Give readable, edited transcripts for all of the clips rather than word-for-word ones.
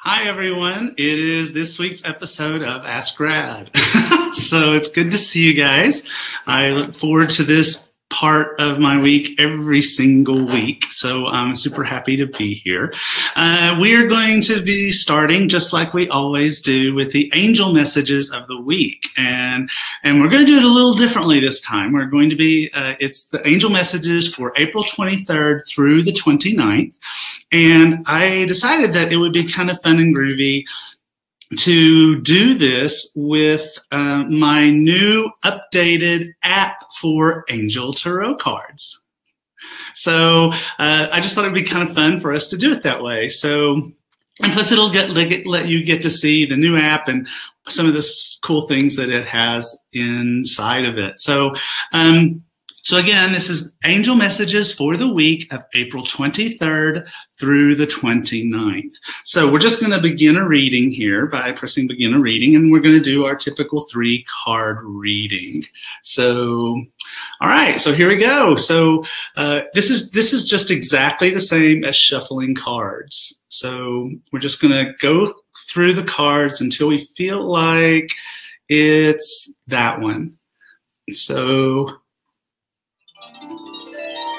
Hi, everyone. It is this week's episode of Ask Grad. So it's good to see you guys. I look forward to this part of my week every single week. So I'm super happy to be here. We are going to be starting just like we always do with the angel messages of the week. And we're going to do it a little differently this time. We're going to be, it's the angel messages for April 23rd through the 29th. And I decided that it would be kind of fun and groovy to do this with my new updated app for Angel Tarot cards. So I just thought it'd be kind of fun for us to do it that way. So, and plus it'll let you get to see the new app and some of the cool things that it has inside of it. So, so again, this is Angel Messages for the week of April 23rd through the 29th. So we're just going to begin a reading here by pressing begin a reading, and we're going to do our typical 3-card reading. So, all right, so here we go. So this is just exactly the same as shuffling cards. So we're just going to go through the cards until we feel like it's that one. So...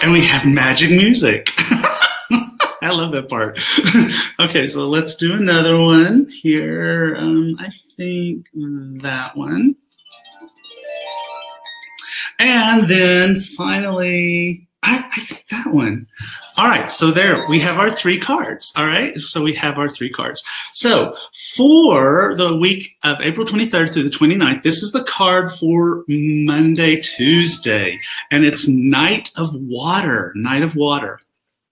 and we have magic music. I love that part. Okay, so let's do another one here. I think that one. And then finally, I think that one. All right, so there we have our 3 cards. All right, so we have our 3 cards. So for the week of April 23rd through the 29th, this is the card for Monday, Tuesday, and it's Knight of Water, Knight of Water.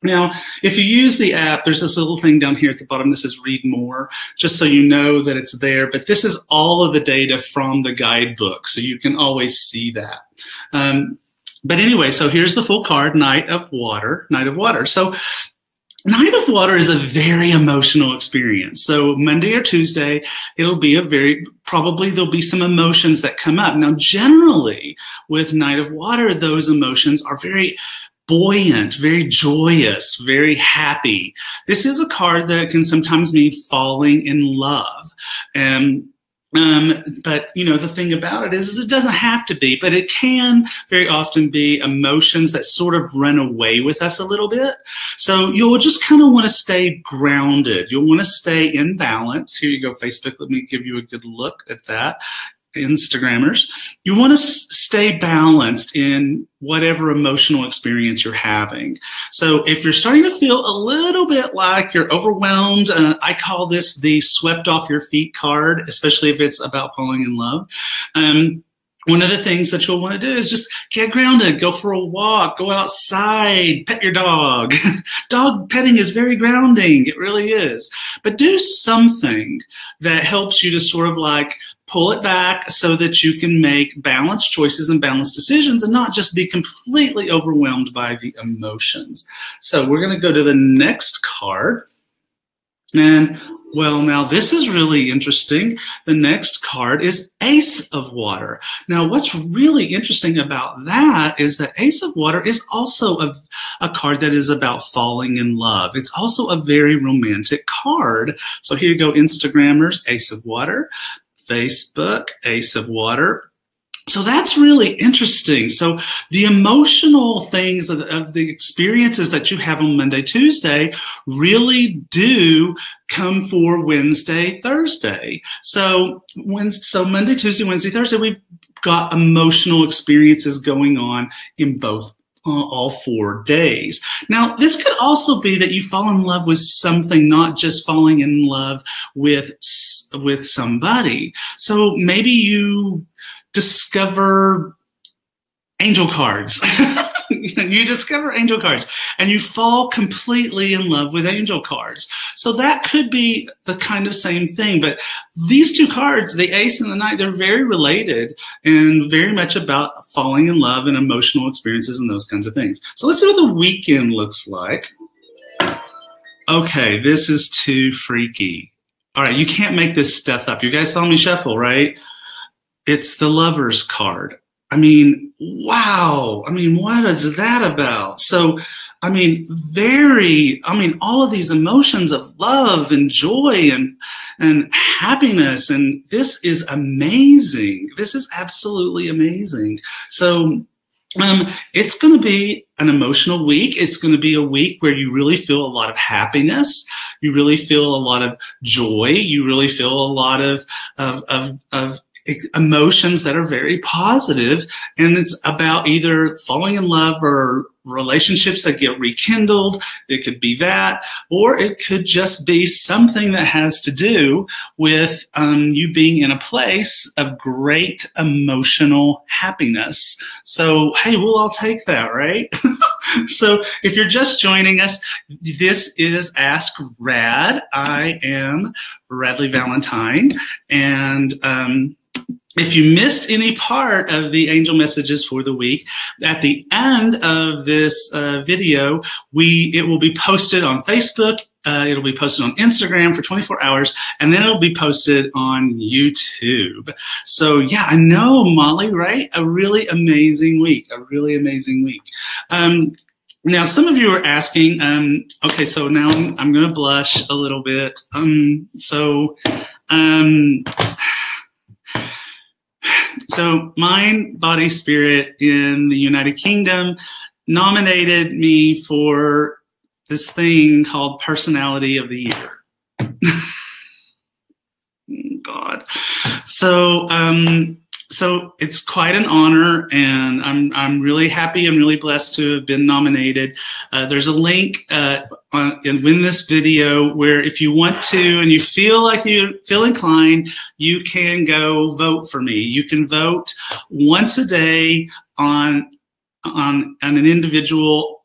Now, if you use the app, there's this little thing down here at the bottom that says read more, just so you know that it's there. But this is all of the data from the guidebook, so you can always see that. But anyway, so here's the full card, Knight of Water, Knight of Water. So Knight of Water is a very emotional experience. So Monday or Tuesday, it'll be probably there'll be some emotions that come up. Now, generally with Knight of Water, those emotions are very buoyant, very joyous, very happy. This is a card that can sometimes mean falling in love. But you know, the thing about it is it doesn't have to be, but it can very often be emotions that sort of run away with us a little bit. So you'll just kind of want to stay grounded. You'll want to stay in balance. Here you go, Facebook. Let me give you a good look at that. Instagrammers. You want to stay balanced in whatever emotional experience you're having. So if you're starting to feel a little bit like you're overwhelmed, I call this the swept off your feet card, especially if it's about falling in love. One of the things that you'll want to do is just get grounded, go for a walk, go outside, pet your dog. Dog petting is very grounding. It really is. But do something that helps you to sort of like pull it back so that you can make balanced choices and balanced decisions and not just be completely overwhelmed by the emotions. So we're going to go to the next card. And well, now this is really interesting. The next card is Ace of Water. Now, what's really interesting about that is that Ace of Water is also a card that is about falling in love. It's also a very romantic card. So here you go, Instagrammers, Ace of Water, Facebook, Ace of Water. So that's really interesting. So the emotional things of the experiences that you have on Monday, Tuesday really do come for Wednesday, Thursday. So Monday, Tuesday, Wednesday, Thursday, we've got emotional experiences going on in both all 4 days. Now, this could also be that you fall in love with something, not just falling in love with somebody. So maybe you discover angel cards. You discover angel cards and you fall completely in love with angel cards. So that could be the kind of same thing. But these 2 cards, the Ace and the Knight, they're very related and very much about falling in love and emotional experiences and those kinds of things. So let's see what the weekend looks like. Okay, this is too freaky. All right, you can't make this stuff up. You guys saw me shuffle, right? It's the Lovers card. I mean, wow. I mean, what is that about? So all of these emotions of love and joy and happiness. And this is amazing. This is absolutely amazing. So it's going to be an emotional week. It's going to be a week where you really feel a lot of happiness. You really feel a lot of joy. You really feel a lot of emotions that are very positive. And it's about either falling in love or relationships that get rekindled. It could be that, or it could just be something that has to do with you being in a place of great emotional happiness. So, hey, we'll all take that, right? So if you're just joining us, this is Ask Rad. I am Radley Valentine. And if you missed any part of the angel messages for the week, at the end of this video, it will be posted on Facebook. It'll be posted on Instagram for 24 hours, and then it'll be posted on YouTube. So yeah, I know, Molly, right? A really amazing week. Now, some of you are asking, okay, so now I'm going to blush a little bit. So Mind, Body, Spirit in the United Kingdom nominated me for this thing called Personality of the Year. God. So it's quite an honor, and I'm really happy and really blessed to have been nominated. There's a link in this video where if you want to and you feel like you feel inclined, you can go vote for me. You can vote once a day on an individual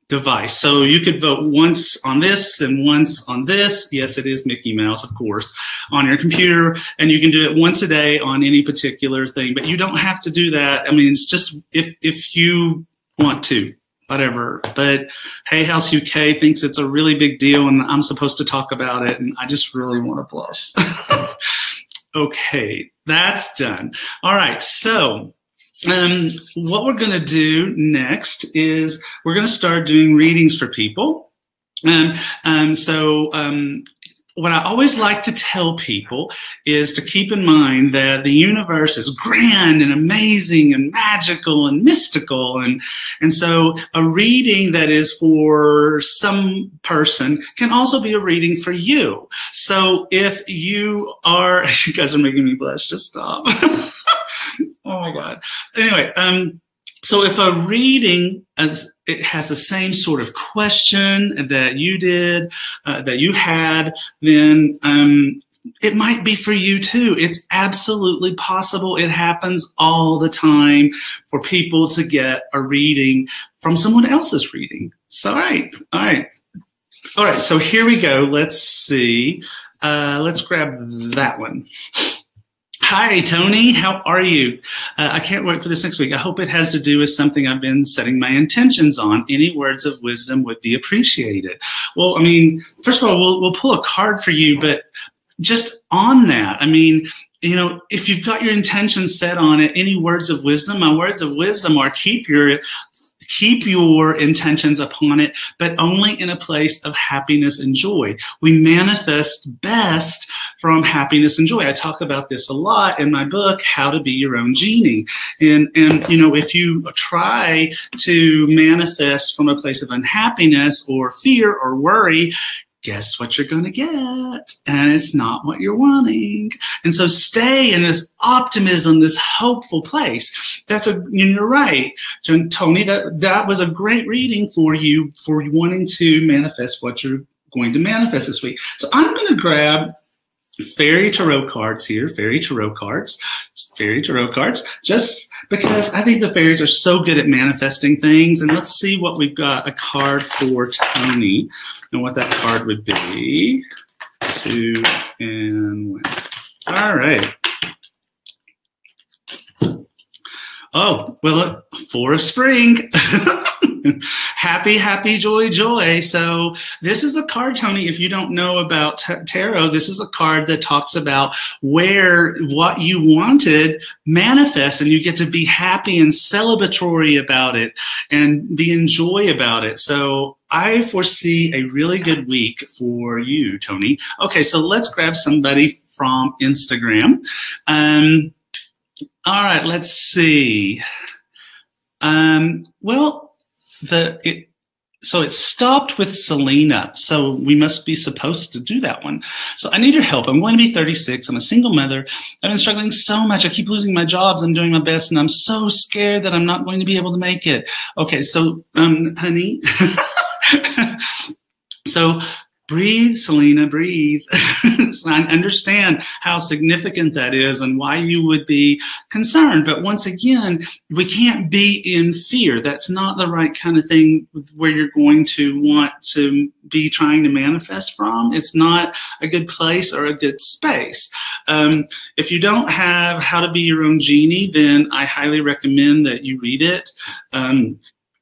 device. So you could vote once on this and once on this. Yes, it is Mickey Mouse, of course, on your computer. And you can do it once a day on any particular thing. But you don't have to do that. I mean, it's just if you want to, whatever. But Hay House UK thinks it's a really big deal, and I'm supposed to talk about it. And I just really want to blush. Okay, that's done. All right, so what we're going to do next is we're going to start doing readings for people. What I always like to tell people is to keep in mind that the universe is grand and amazing and magical and mystical. And so a reading that is for some person can also be a reading for you. So if you are, you guys are making me blush, just stop. Oh my God. Anyway, so if a reading it has the same sort of question that you did, that you had, then it might be for you too. It's absolutely possible. It happens all the time for people to get a reading from someone else's reading. So, all right. So here we go. Let's see. Let's grab that one. Hi, Tony. How are you? I can't wait for this next week. I hope it has to do with something I've been setting my intentions on. Any words of wisdom would be appreciated. Well, I mean, first of all, we'll pull a card for you, but just on that, I mean, you know, if you've got your intentions set on it, any words of wisdom, my words of wisdom are keep your intentions upon it, but only in a place of happiness and joy. We manifest best from happiness and joy. I talk about this a lot in my book, How to Be Your Own Genie. And you know, if you try to manifest from a place of unhappiness or fear or worry, guess what you're going to get? And it's not what you're wanting. And so stay in this optimism, this hopeful place. You're right, Tony, that was a great reading for you for wanting to manifest what you're going to manifest this week. So I'm going to grab fairy tarot cards here, fairy tarot cards, just because I think the fairies are so good at manifesting things. And let's see what we've got, a card for Tony and what that card would be. 2 and 1. All right. Oh, well, 4 of spring. Happy, happy, joy, joy. So this is a card, Tony. If you don't know about tarot, this is a card that talks about where what you wanted manifests, and you get to be happy and celebratory about it and be in joy about it. So I foresee a really good week for you, Tony. Okay, so let's grab somebody from Instagram. All right, let's see. So it stopped with Selena. So we must be supposed to do that one. So I need your help. I'm going to be 36. I'm a single mother. I've been struggling so much. I keep losing my jobs. I'm doing my best, and I'm so scared that I'm not going to be able to make it. Okay, so honey. So breathe, Selena, breathe. So I understand how significant that is and why you would be concerned. But once again, we can't be in fear. That's not the right kind of thing where you're going to want to be trying to manifest from. It's not a good place or a good space. If you don't have How to Be Your Own Genie, then I highly recommend that you read it.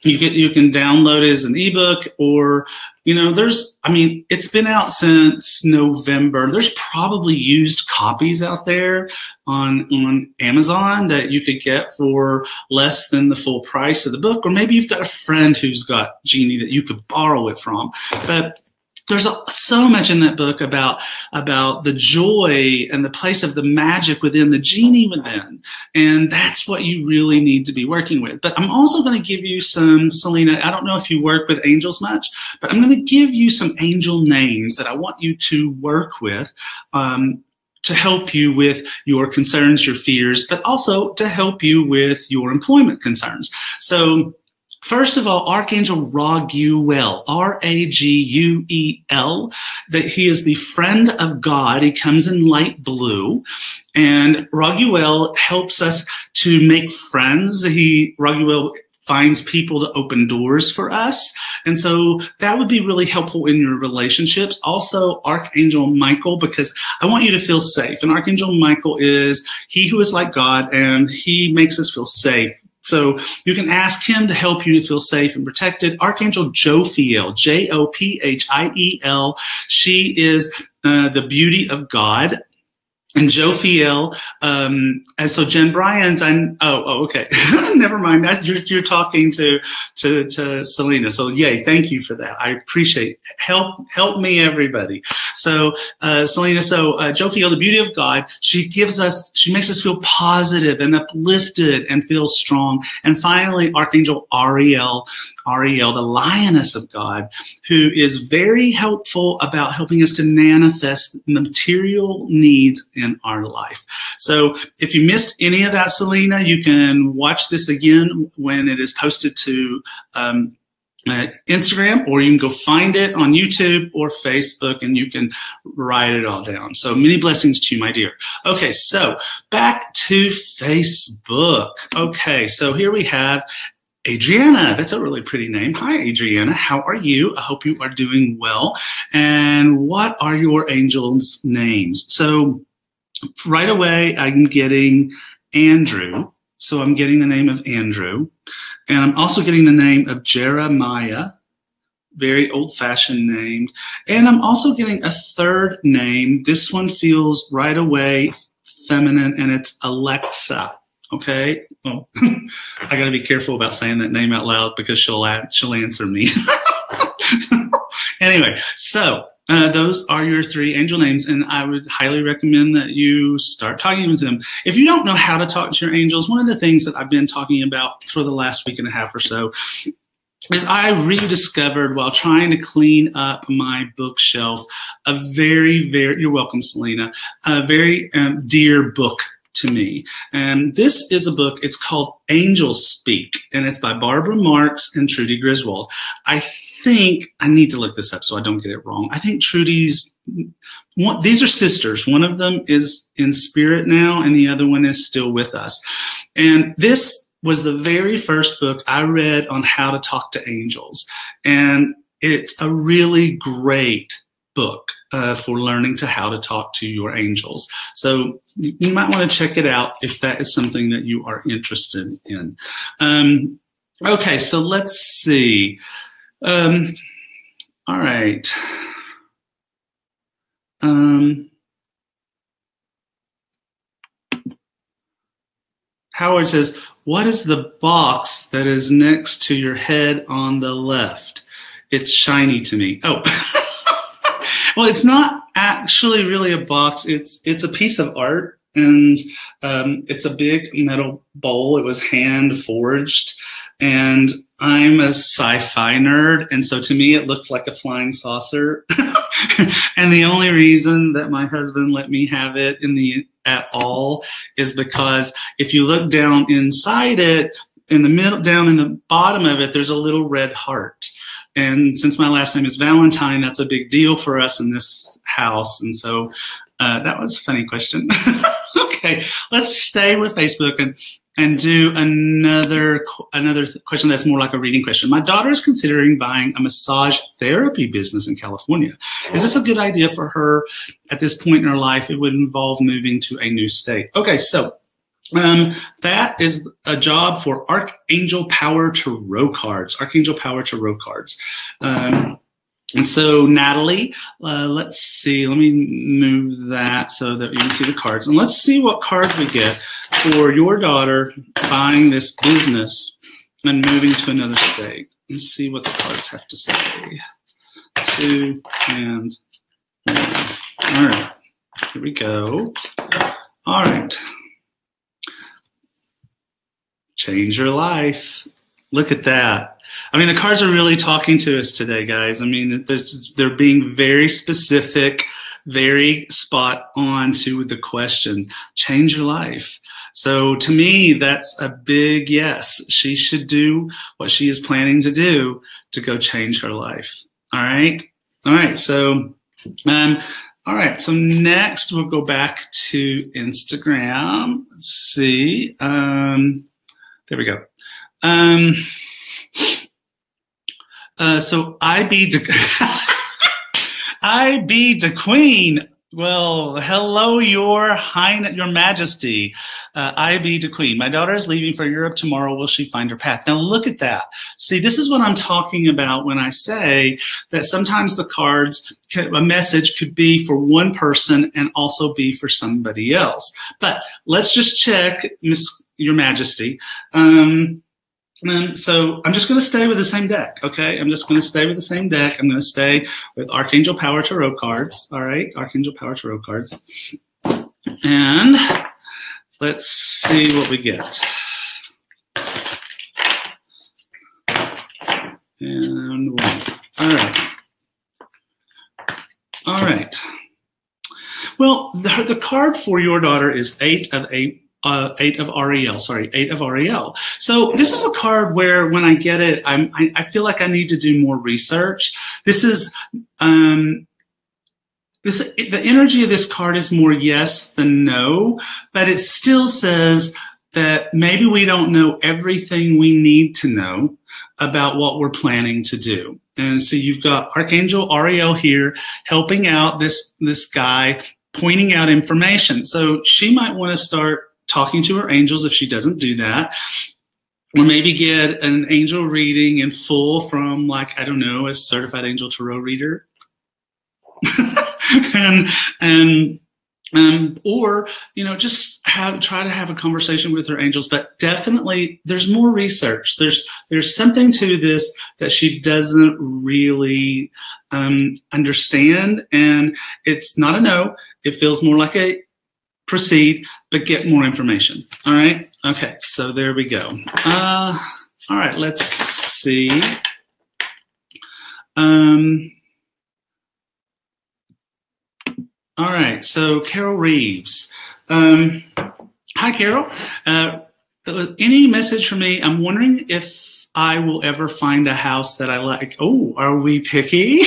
You can download it as an ebook, or, it's been out since November. There's probably used copies out there on Amazon that you could get for less than the full price of the book. Or maybe you've got a friend who's got Genie that you could borrow it from. But there's so much in that book about the joy and the place of the magic within, the genie within. And that's what you really need to be working with. But I'm also going to give you some, Selena, I don't know if you work with angels much, but I'm going to give you some angel names that I want you to work with, to help you with your concerns, your fears, but also to help you with your employment concerns. So, first of all, Archangel Raguel, Raguel, that he is the friend of God. He comes in light blue, and Raguel helps us to make friends. Raguel finds people to open doors for us. And so that would be really helpful in your relationships. Also, Archangel Michael, because I want you to feel safe. And Archangel Michael is he who is like God, and he makes us feel safe. So you can ask him to help you to feel safe and protected. Archangel Jophiel, Jophiel. She is the beauty of God. And Jophiel, and so Jen Bryans, okay. Never mind. You're talking to Selena. So yay, thank you for that. I appreciate it. Help me, everybody. So, Selena, Jophiel, the beauty of God, she makes us feel positive and uplifted and feel strong. And finally, Archangel Ariel, the lioness of God, who is very helpful about helping us to manifest material needs in our life. So if you missed any of that, Selena, you can watch this again when it is posted to Instagram, or you can go find it on YouTube or Facebook, and you can write it all down. So many blessings to you, my dear. Okay, so back to Facebook. Okay, so here we have Adriana. That's a really pretty name. Hi, Adriana. How are you? I hope you are doing well. And what are your angels' names? So right away, I'm getting Andrew. So I'm getting the name of Andrew. And I'm also getting the name of Jeremiah, very old-fashioned name. And I'm also getting a third name. This one feels right away feminine, and it's Alexa. Okay. Well, I got to be careful about saying that name out loud because she'll answer me. Anyway, so those are your three angel names, and I would highly recommend that you start talking to them. If you don't know how to talk to your angels, one of the things that I've been talking about for the last week and a half or so is I rediscovered, while trying to clean up my bookshelf, a very, very, you're welcome, Selena, a very dear book to me. And this is a book, it's called Angels Speak, and it's by Barbara Marx and Trudy Griswold. I think, I need to look this up so I don't get it wrong. I think Trudy's, these are sisters. One of them is in spirit now, and the other one is still with us. And this was the very first book I read on how to talk to angels. And it's a really great book for learning how to talk to your angels. So you might want to check it out if that is something that you are interested in. Okay, so let's see. All right. Howard says, what is the box that is next to your head on the left? It's shiny to me. Oh, well, it's not actually really a box. It's a piece of art, and it's a big metal bowl. It was hand forged, and I'm a sci-fi nerd, and so to me it looked like a flying saucer. And the only reason that my husband let me have it at all is because if you look down inside it, in the middle, down in the bottom of it, there's a little red heart. And since my last name is Valentine, that's a big deal for us in this house. And so that was a funny question. Okay, let's stay with Facebook and do another question that's more like a reading question. My daughter is considering buying a massage therapy business in California. Is this a good idea for her at this point in her life? It would involve moving to a new state. Okay, so that is a job for Archangel Power Tarot cards. Archangel Power Tarot cards. And so, Natalie, let's see. Let me move that so that you can see the cards. And let's see what cards we get for your daughter buying this business and moving to another state. Let's see what the cards have to say. 2 and 1. All right. Here we go. All right. Change your life. Look at that. I mean, the cards are really talking to us today, guys. I mean, they're being very specific, very spot on to the question. Change your life. So to me, that's a big yes. She should do what she is planning to do to go change her life. All right. All right. So, all right. So next we'll go back to Instagram. Let's see. There we go. So I be the Queen. Well, hello, Your Highness, Your Majesty. I be the Queen. My daughter is leaving for Europe tomorrow. Will she find her path? Now look at that. See, this is what I'm talking about when I say that sometimes the cards, a message could be for one person and also be for somebody else. But let's just check, Your Majesty. So I'm just going to stay with the same deck, okay? I'm just going to stay with the same deck. I'm going to stay with Archangel Power Tarot cards, all right? Archangel Power Tarot cards. And let's see what we get. And 1. All right. All right. Well, the card for your daughter is 8 of Ariel. So this is a card where when I get it, I feel like I need to do more research. This is the energy of this card is more yes than no, but it still says that maybe we don't know everything we need to know about what we're planning to do. And so you've got Archangel Ariel here helping out this guy, pointing out information. So she might want to start talking to her angels if she doesn't do that, or maybe get an angel reading in full from, like, I don't know, a certified angel tarot reader. Or, you know, just try to have a conversation with her angels. But definitely there's more research. There's something to this that she doesn't really understand, and it's not a no. It feels more like a proceed, but get more information. All right. Okay. So there we go. All right. Let's see. All right. So Carol Reeves. Hi, Carol. Any message for me? I'm wondering if I will ever find a house that I like. Oh, are we picky?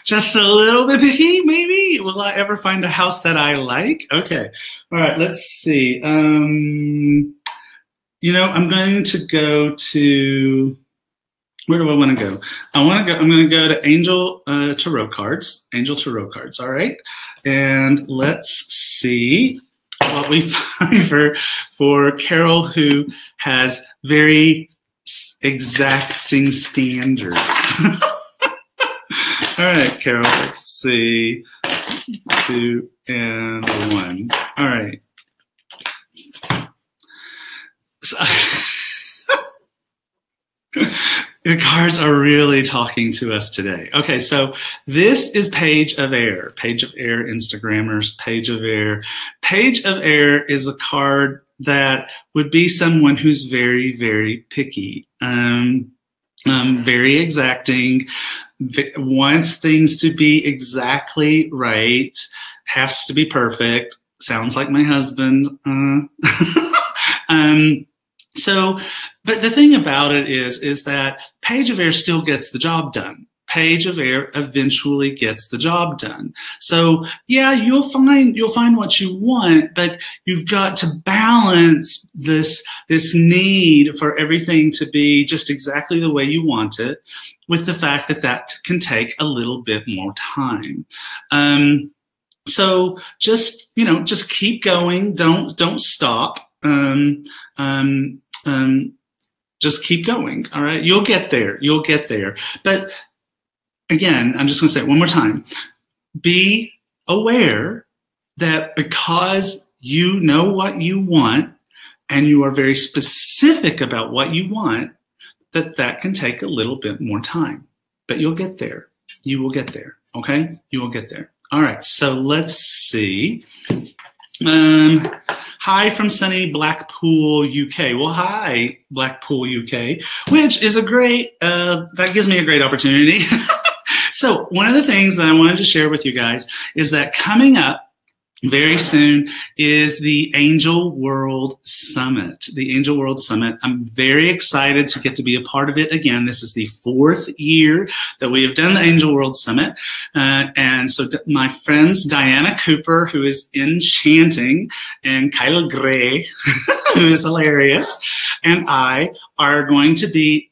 Just a little bit picky, maybe? Will I ever find a house that I like? Okay. All right, let's see. You know, I'm going to go to, where do I want to go? I'm going to go to Angel Tarot cards. Angel Tarot cards, all right? And let's see. what we find for Carol, who has very exacting standards. All right, Carol, let's see. 2 and 1. All right. So, the cards are really talking to us today. Okay, so this is Page of Air. Page of Air Instagrammers, Page of Air. Page of Air is a card that would be someone who's very, very picky, very exacting, wants things to be exactly right, has to be perfect. Sounds like my husband. But the thing about it is that Page of Air still gets the job done. Page of Air eventually gets the job done. So yeah, you'll find what you want, but you've got to balance this need for everything to be just exactly the way you want it with the fact that can take a little bit more time. So just keep going. Don't stop. Just keep going. All right. You'll get there. But again, I'm just going to say it one more time. Be aware that because you know what you want and you are very specific about what you want, that can take a little bit more time, but you'll get there. You will get there. Okay. You will get there. All right. So let's see. Hi from sunny Blackpool, UK. Well, hi, Blackpool, UK, which is that gives me a great opportunity. So one of the things that I wanted to share with you guys is that coming up very soon is the Angel World Summit. The Angel World Summit. I'm very excited to get to be a part of it again. This is the 4th year that we have done the Angel World Summit. And so my friends, Diana Cooper, who is enchanting, and Kyla Gray, who is hilarious, and I are going to be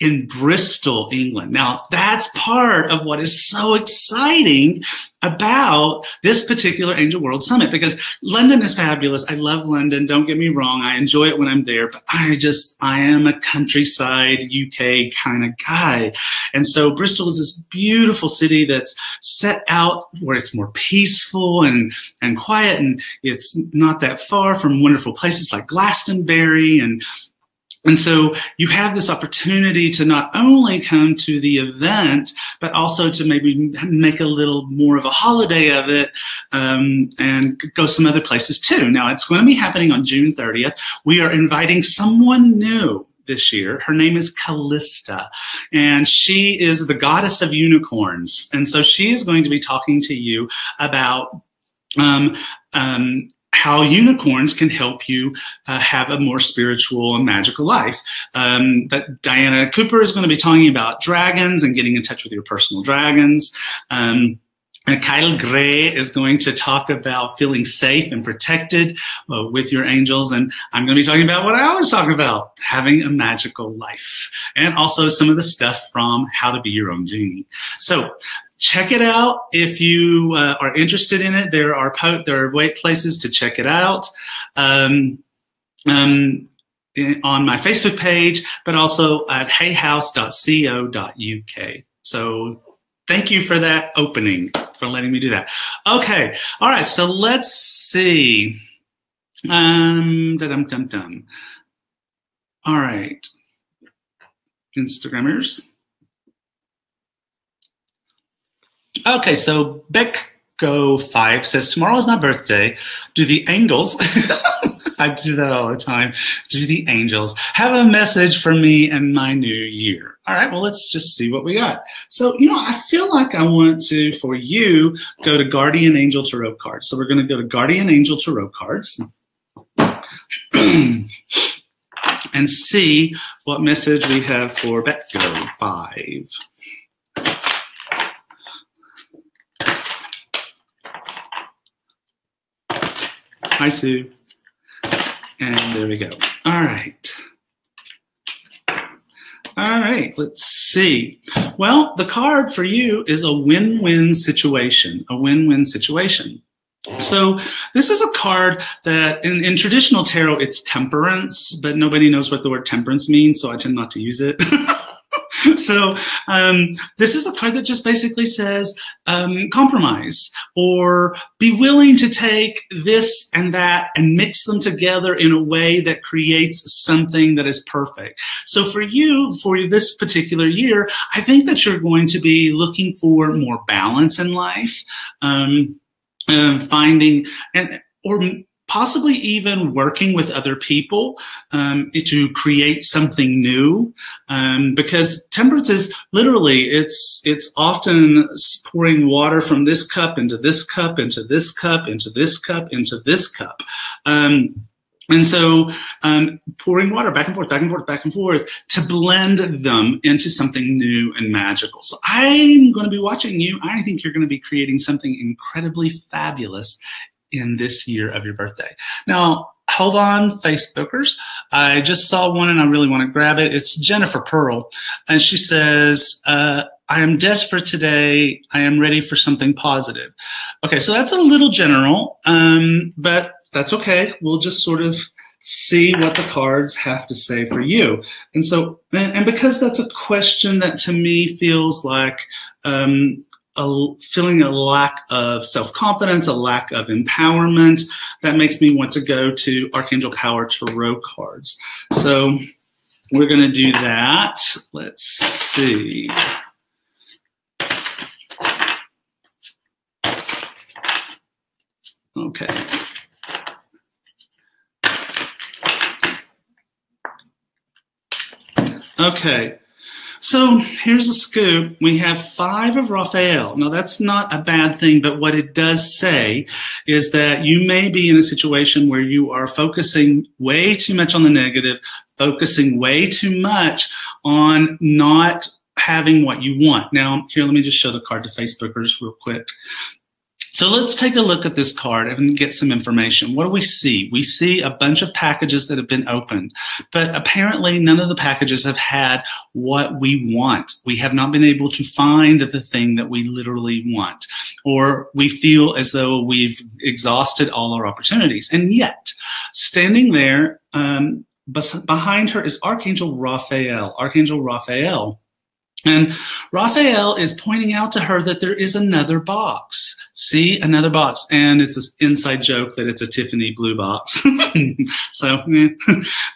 in Bristol, England. Now, that's part of what is so exciting about this particular Angel World Summit, because London is fabulous. I love London. Don't get me wrong. I enjoy it when I'm there, but I am a countryside UK kind of guy. And so Bristol is this beautiful city that's set out where it's more peaceful and quiet, and it's not that far from wonderful places like Glastonbury. And so you have this opportunity to not only come to the event, but also to maybe make a little more of a holiday of it, and go some other places too. Now, it's going to be happening on June 30th. We are inviting someone new this year. Her name is Callista, and she is the goddess of unicorns. And so she is going to be talking to you about how unicorns can help you have a more spiritual and magical life. But Diana Cooper is going to be talking about dragons and getting in touch with your personal dragons. And Kyle Gray is going to talk about feeling safe and protected with your angels. And I'm going to be talking about what I always talk about, having a magical life, and also some of the stuff from How to Be Your Own Genie. So check it out if you are interested in it. There are places to check it out on my Facebook page, but also at hayhouse.co.uk. So thank you for that opening, for letting me do that. Okay. All right. So let's see. All right. Instagrammers. Okay, so Becco5 says, tomorrow is my birthday. Do the angels, I do that all the time, do the angels have a message for me and my new year? All right, well, let's just see what we got. So, I feel like I want to, for you, go to Guardian Angel Tarot cards. So we're going to go to Guardian Angel Tarot cards and see what message we have for Becco5. Hi, Sue. And there we go. All right. All right, let's see. Well, the card for you is a win-win situation, a win-win situation. So this is a card that in traditional tarot, it's temperance, but nobody knows what the word temperance means, so I tend not to use it. So this is a card that just basically says compromise, or be willing to take this and that and mix them together in a way that creates something that is perfect. So for you, for this particular year, I think that you're going to be looking for more balance in life. Finding or possibly even working with other people to create something new, because temperance is literally it's often pouring water from this cup into this cup into this cup into this cup into this cup. And so pouring water back and forth, back and forth, back and forth to blend them into something new and magical. So I'm going to be watching you. I think you're going to be creating something incredibly fabulous in this year of your birthday. Now, hold on, Facebookers. I just saw one and I really want to grab it. It's Jennifer Pearl. And she says, I am desperate today. I am ready for something positive. Okay, so that's a little general, but that's okay. We'll just sort of see what the cards have to say for you. And so, and because that's a question that to me feels like feeling a lack of self-confidence, a lack of empowerment, that makes me want to go to Archangel Power Tarot cards. So we're going to do that. Let's see. Okay. Okay, so here's a scoop. We have 5 of Raphael. Now, that's not a bad thing, but what it does say is that you may be in a situation where you are focusing way too much on the negative, focusing way too much on not having what you want. Now, here, let me just show the card to Facebookers real quick. So let's take a look at this card and get some information. What do we see? We see a bunch of packages that have been opened, but apparently none of the packages have had what we want. We have not been able to find the thing that we literally want, or we feel as though we've exhausted all our opportunities. And yet, standing there behind her is Archangel Raphael. Archangel Raphael. And Raphael is pointing out to her that there is another box. See, another box. And it's an inside joke that it's a Tiffany blue box. So,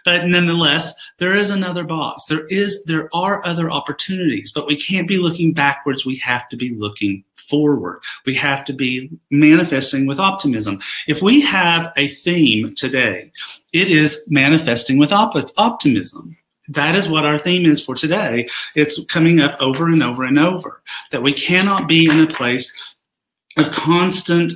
but nonetheless, there is another box. There are other opportunities, but we can't be looking backwards. We have to be looking forward. We have to be manifesting with optimism. If we have a theme today, it is manifesting with optimism. That is what our theme is for today. It's coming up over and over and over, that we cannot be in a place of constant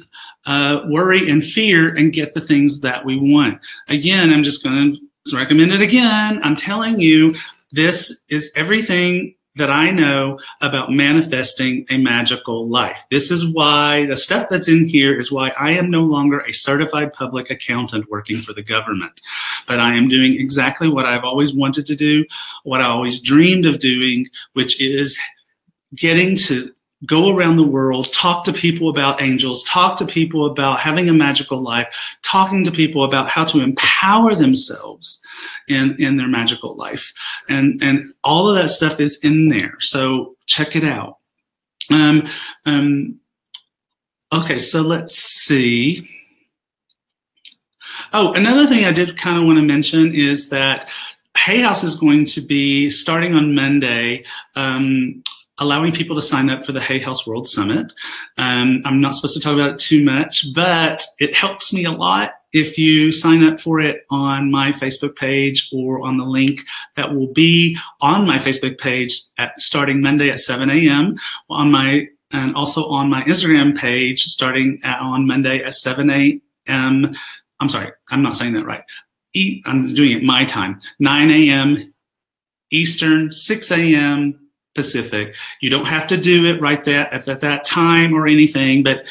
worry and fear and get the things that we want. Again, I'm just going to recommend it again. I'm telling you, this is everything that I know about manifesting a magical life. This is why the stuff that's in here is why I am no longer a certified public accountant working for the government. But I am doing exactly what I've always wanted to do, what I always dreamed of doing, which is getting to go around the world, talk to people about angels, talk to people about having a magical life, talking to people about how to empower themselves in their magical life. And all of that stuff is in there. So check it out. Okay, so let's see. Oh, another thing I did kind of want to mention is that Hay House is going to be starting on Monday, allowing people to sign up for the Hay House World Summit. I'm not supposed to talk about it too much, but it helps me a lot if you sign up for it on my Facebook page or on the link that will be on my Facebook page starting Monday at 7 a.m. and also on my Instagram page starting on Monday at 7 a.m. I'm sorry, I'm not saying that right. I'm doing it my time, 9 a.m. Eastern, 6 a.m. Pacific. You don't have to do it right there at that time or anything, but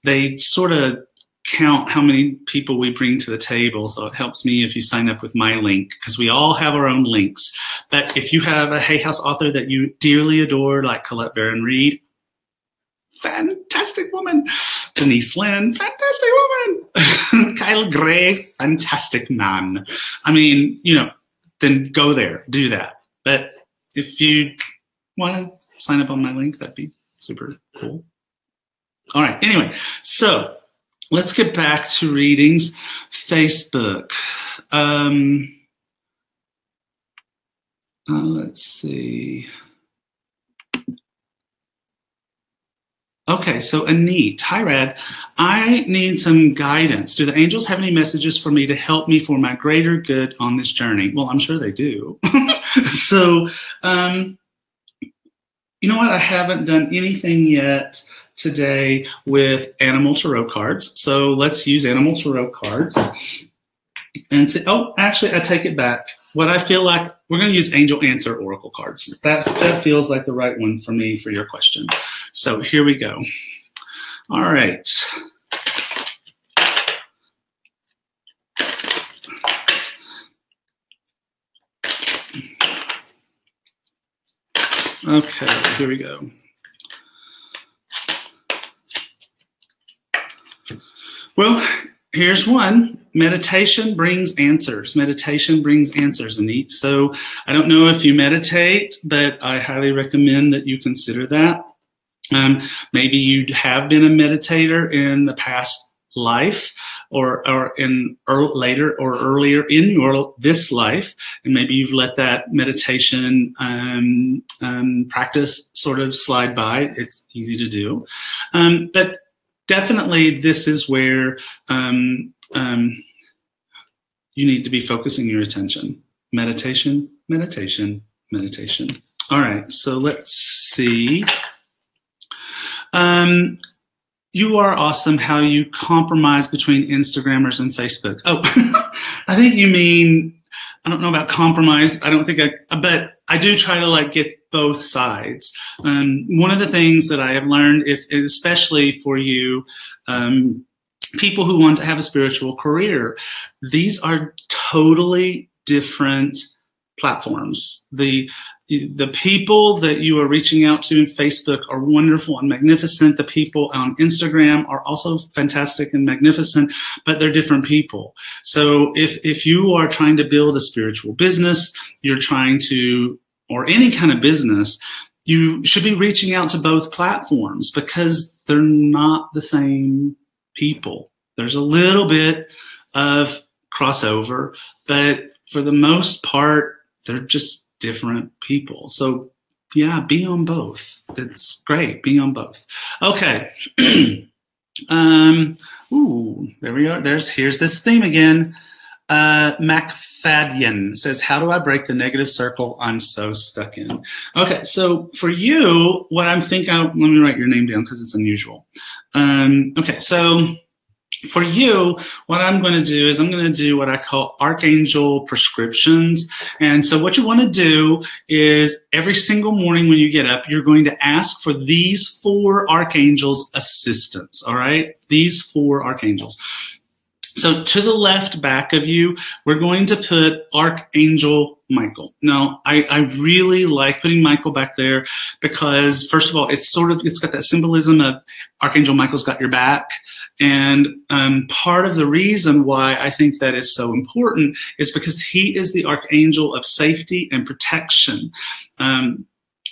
they sort of count how many people we bring to the table. So it helps me if you sign up with my link, because we all have our own links. But if you have a Hay House author that you dearly adore, like Colette Baron Reid, fantastic woman, Denise Lynn, fantastic woman. Kyle Gray, fantastic man. I mean, then go there, do that. But if you want to sign up on my link, that'd be super cool. All right. Anyway, so let's get back to readings. Facebook. Let's see. Okay, so Anit, hi Rad. I need some guidance. Do the angels have any messages for me to help me for my greater good on this journey? Well, I'm sure they do. So, you know what? I haven't done anything yet today with animal tarot cards. So let's use animal tarot cards. And say, oh, actually, I take it back. What I feel like, we're going to use Angel Answer Oracle cards. That feels like the right one for me for your question. So here we go. All right. Okay, here we go. Well, here's one. Meditation brings answers. Meditation brings answers, Anit. So I don't know if you meditate, but I highly recommend that you consider that. Maybe you have been a meditator in the past life or in later or earlier in this life, and maybe you've let that meditation practice sort of slide by. It's easy to do. But definitely this is where you need to be focusing your attention. Meditation, meditation, meditation. All right, so let's see. You are awesome how you compromise between Instagrammers and Facebook. Oh, I think you mean, I don't know about compromise. I don't think but I do try to get both sides. One of the things that I have learned, especially for you, people who want to have a spiritual career, these are totally different platforms. The people that you are reaching out to in Facebook are wonderful and magnificent. The people on Instagram are also fantastic and magnificent, but they're different people. So if you are trying to build a spiritual business, or any kind of business, you should be reaching out to both platforms because they're not the same people. There's a little bit of crossover, but for the most part, they're just different people. So yeah, be on both. It's great. Be on both. Okay. Ooh, there we are. Here's this theme again. MacFadyen says, how do I break the negative circle I'm so stuck in? Okay, so for you, what I'm thinking, let me write your name down because it's unusual. Okay, so for you, what I'm going to do is I'm going to do what I call Archangel prescriptions. And so what you want to do is every single morning when you get up, you're going to ask for these 4 archangels' assistance, all right? These 4 archangels. So to the left back of you, we're going to put Archangel Michael. Now, I really like putting Michael back there because, first of all, it's got that symbolism of Archangel Michael's got your back. And part of the reason why I think that is so important is because he is the archangel of safety and protection. And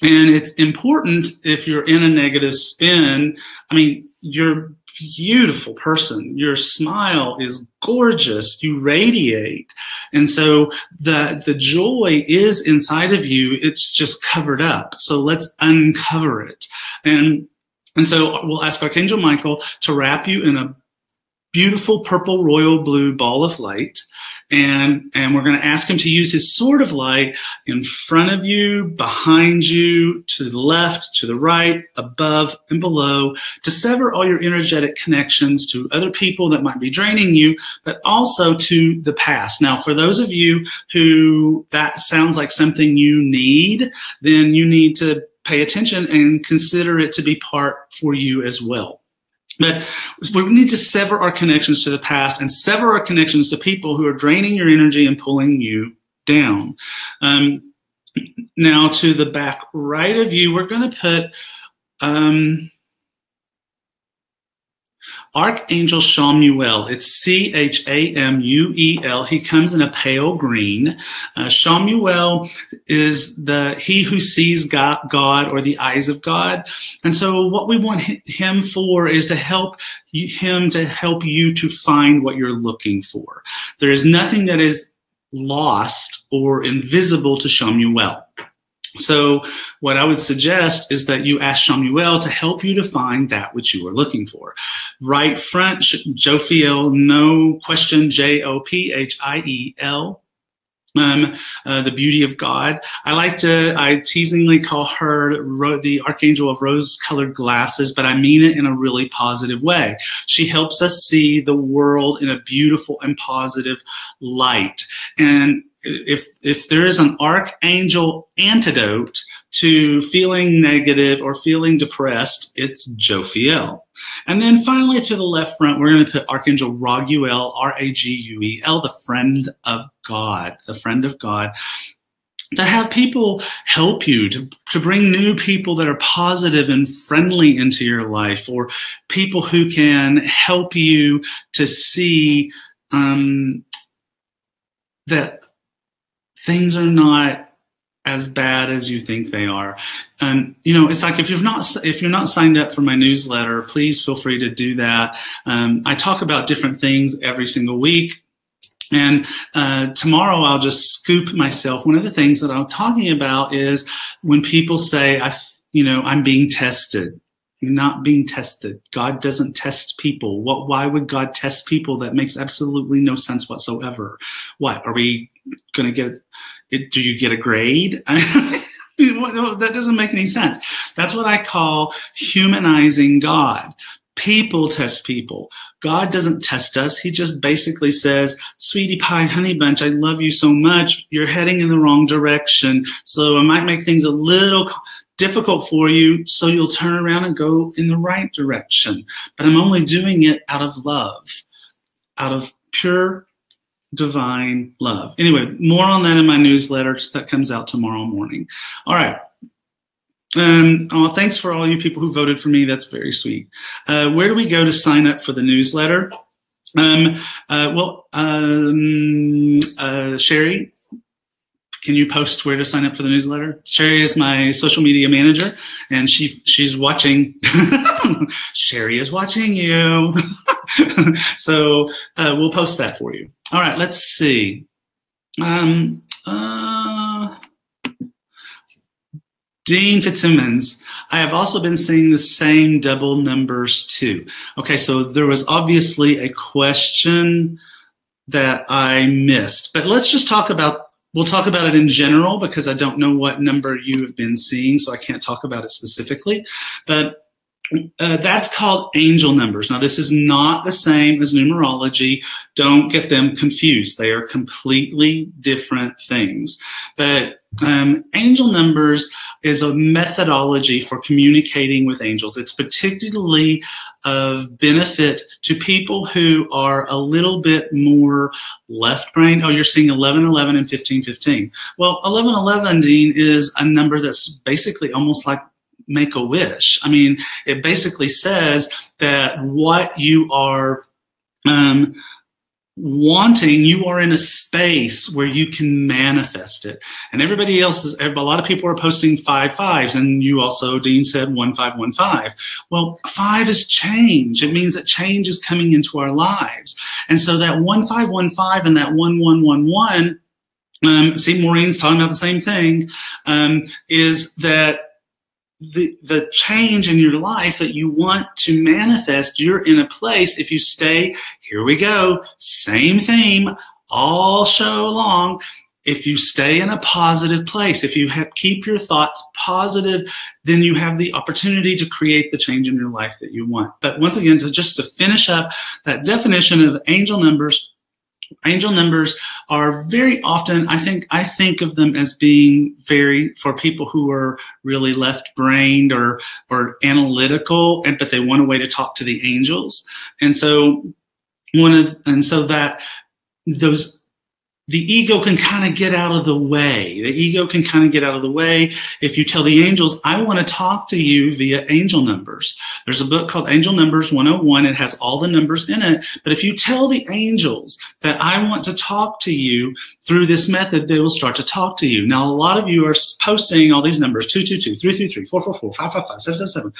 it's important if you're in a negative spin. I mean, you're beautiful person. Your smile is gorgeous. You radiate. And so the joy is inside of you. It's just covered up. So let's uncover it. And so we'll ask Archangel Michael to wrap you in a beautiful purple royal blue ball of light. And we're going to ask him to use his sword of light in front of you, behind you, to the left, to the right, above and below, to sever all your energetic connections to other people that might be draining you, but also to the past. Now, for those of you who that sounds like something you need, then you need to pay attention and consider it to be part for you as well. But we need to sever our connections to the past and sever our connections to people who are draining your energy and pulling you down. Now, to the back right of you, we're going to put Archangel Chamuel, it's Chamuel. He comes in a pale green. Chamuel is he who sees God or the eyes of God. And so what we want him for is to help you to find what you're looking for. There is nothing that is lost or invisible to Chamuel. So what I would suggest is that you ask Chamuel to help you to find that which you are looking for. Right front, Jophiel, no question, Jophiel. The beauty of God. I teasingly call her the Archangel of rose-colored glasses, but I mean it in a really positive way. She helps us see the world in a beautiful and positive light. And if there is an archangel antidote to feeling negative or feeling depressed, it's Jophiel. And then finally to the left front, we're going to put Archangel Raguel, Raguel, the friend of God, the friend of God. To have people help you, to bring new people that are positive and friendly into your life, or people who can help you to see that things are not as bad as you think they are. It's like if you're not signed up for my newsletter, please feel free to do that. I talk about different things every single week. And tomorrow I'll just scoop myself. One of the things that I'm talking about is when people say, I'm being tested. You're not being tested. God doesn't test people. Why would God test people? That makes absolutely no sense whatsoever. What, are we going to get it? Do you get a grade? That doesn't make any sense. That's what I call humanizing God. People test people. God doesn't test us. He just basically says, sweetie pie, honey bunch, I love you so much. You're heading in the wrong direction. So I might make things a little difficult for you, so you'll turn around and go in the right direction. But I'm only doing it out of love, out of pure divine love. Anyway, more on that in my newsletter that comes out tomorrow morning. All right. Thanks for all you people who voted for me. That's very sweet. Where do we go to sign up for the newsletter? Sherry, can you post where to sign up for the newsletter? Sherry is my social media manager, and she's watching. Sherry is watching you. So we'll post that for you. All right, let's see. Dean Fitzsimmons, I have also been seeing the same double numbers too. Okay, so there was obviously a question that I missed, but let's just we'll talk about it in general, because I don't know what number you have been seeing, so I can't talk about it specifically. But that's called angel numbers. Now, this is not the same as numerology. Don't get them confused. They are completely different things. But angel numbers is a methodology for communicating with angels. It's particularly of benefit to people who are a little bit more left-brained. Oh, you're seeing 1111 and 1515. Well, 1111, Dean, is a number that's basically almost like make a wish. I mean, it basically says that what you are wanting, you are in a space where you can manifest it. And a lot of people are posting 5 5s, and you also, Dean, said 1515. Well, 5 is change. It means that change is coming into our lives. And so that 1515 and that 1111, see, Maureen's talking about the same thing, is that the change in your life that you want to manifest, you're in a place, if you stay, here we go, same theme all show long. If you stay in a positive place, if you keep your thoughts positive, then you have the opportunity to create the change in your life that you want. But once again, to finish up that definition of angel numbers, angel numbers are very often, I think of them as being for people who are really left-brained or analytical, but they want a way to talk to the angels. And so those the ego can kind of get out of the way. The ego can kind of get out of the way if you tell the angels, I want to talk to you via angel numbers. There's a book called Angel Numbers 101. It has all the numbers in it. But if you tell the angels that I want to talk to you through this method, they will start to talk to you. Now, a lot of you are posting all these numbers, 222, 333, 444, 555, 777.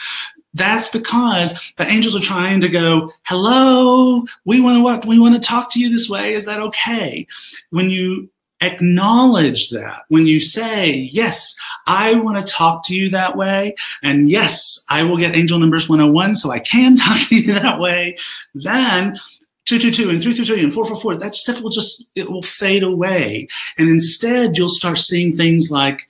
That's because the angels are trying to go, hello, we want to talk to you this way. Is that okay? When you acknowledge that, when you say, yes, I want to talk to you that way, and yes, I will get Angel Numbers 101 so I can talk to you that way, then 222 and 333 and 444, that stuff it will fade away. And instead, you'll start seeing things like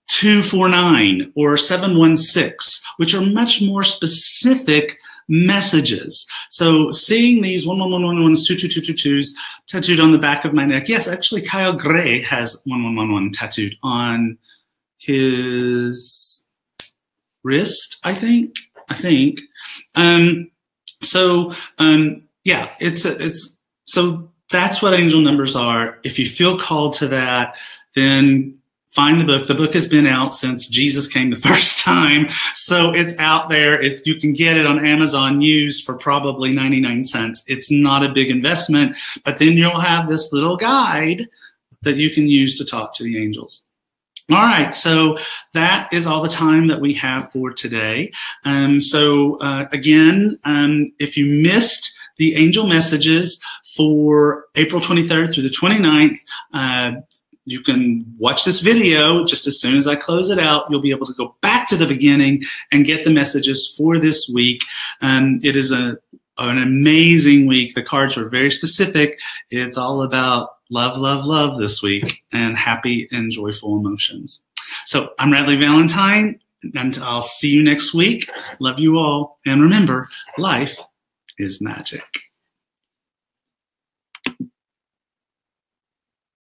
249 or 716, which are much more specific messages. So seeing these 11111s, 22222s tattooed on the back of my neck. Yes, actually, Kyle Gray has 1111 tattooed on his wrist, I think. Yeah, so that's what angel numbers are. If you feel called to that, then find the book. The book has been out since Jesus came the first time, so it's out there. You can get it on Amazon used for probably 99 cents. It's not a big investment, but then you'll have this little guide that you can use to talk to the angels. All right, so that is all the time that we have for today. Again, if you missed the angel messages for April 23rd through the 29th, you can watch this video just as soon as I close it out. You'll be able to go back to the beginning and get the messages for this week. It is an amazing week. The cards are very specific. It's all about love, love, love this week and happy and joyful emotions. So I'm Radleigh Valentine, and I'll see you next week. Love you all. And remember, life is magic.